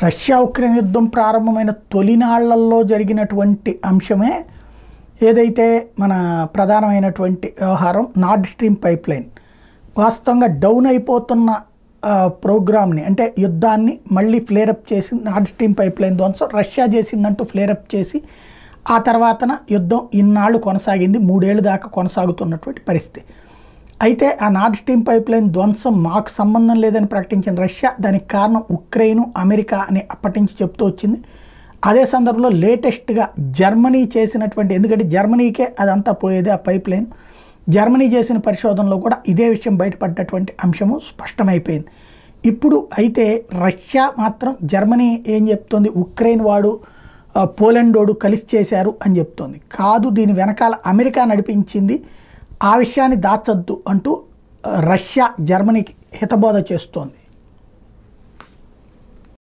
Russia Ukraine యుద్ధం ప్రారంభమైన తొలినాళ్లలో జరిగినటువంటి అంశమే ఏదైతే మన ప్రధానమైనటువంటి వ్యవహారం నార్డ్ స్ట్రీమ్ పైప్ లైన్ వాస్తవంగా డౌన్ అయిపోతున్న ప్రోగ్రామ్ని అంటే యుద్ధాన్ని మళ్ళీ ఫ్లేరప్ చేసి నార్డ్ స్ట్రీమ్ పైప్ లైన్ ధ్వంసం రష్యా చేసిందంటూ ఫ్లేరప్ చేసి ఆ తర్వాతన యుద్ధం ఇన్నాళ్ళు కొనసాగింది, 3 ఏళ్ళు దాకా కొనసాగుతున్నటువంటి పరిస్థితి. అయితే ఆ నార్డ్ స్ట్రీమ్ పైప్ లైన్ ధ్వంసం మాకు సంబంధం లేదని ప్రకటించిన రష్యా దానికి కారణం ఉక్రెయిన్ అమెరికా అని అప్పటి నుంచి చెప్తూ వచ్చింది. అదే సందర్భంలో లేటెస్ట్గా జర్మనీ చేసినటువంటి, ఎందుకంటే జర్మనీకే అదంతా పోయేది ఆ పైప్ లైన్, జర్మనీ చేసిన పరిశోధనలో కూడా ఇదే విషయం బయటపడ్డటువంటి అంశము స్పష్టమైపోయింది. ఇప్పుడు అయితే రష్యా మాత్రం జర్మనీ ఏం చెప్తోంది, ఉక్రెయిన్ వాడు పోలాండ్ వాడు కలిసి చేశారు అని చెప్తోంది. కాదు, దీని వెనకాల అమెరికా నడిపించింది, ఆ విషయాన్ని దాచొద్దు అంటూ రష్యా జర్మనీకి హితబోధ చేస్తోంది.